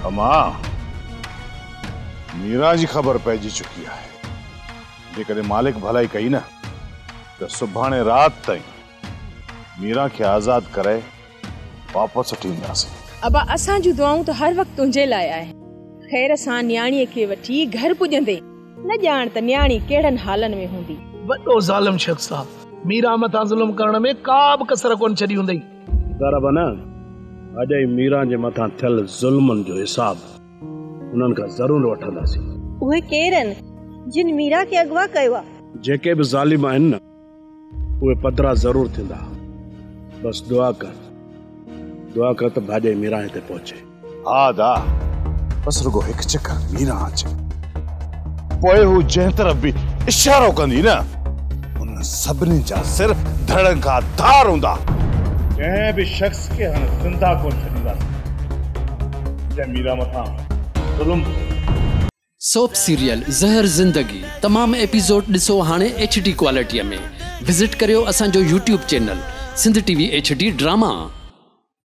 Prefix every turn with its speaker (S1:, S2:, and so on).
S1: अमा मीरा जी खबर पइजी चुकी है। जेकॾहिं मालिक भलाई कई न तो सुभाणे रात ताईं मीरा के आजाद करे वापस उठींदासीं।
S2: अबा असां जूं दुआऊं तो हर वक्त तुंहिंजे लाइ आहे। खैर सां न्याणीअ खे वठी घर पुॼंदे न ॼाण त न्याणी कहिड़नि हालनि में हूंदी।
S3: वॾो ज़ालिम शख्स साहब मीरा मथां ज़ुल्म करण में का बि कसर कोन छॾी हूंदई।
S4: पर न अॼु मीरा जे मथां थियल ज़ुल्मनि जो हिसाब उन्हनि खां ज़रूर वठंदासीं।
S5: उहे केरनि जिन मीरा खे अगवा कयो आहे?
S4: जेके बि ज़ालिम आहिनि न उहे पधरा ज़रूर थींदा। बस दुआ कर त भाॼे मीरा हिते पहुचे।
S1: हा दा बस रुगो हिकु चक्कर मीरा अचे पोइ हू जंहिं तरफ़ बि इशारो कंदी न उन सभिनी जा सिर धड़नि खां धार हूंदा। कंहिं बि शख्स खे हाणे ज़िंदा कोन छॾींदासीं जंहिं मीरा मथां ज़ुल्म।
S6: सोप सीरियल ज़हर ज़िंदगी तमाम एपिसोड ॾिसो हाणे HD क्वालिटीअ में। विज़िट करियो असांजो YouTube channel Sindh TV HD drama.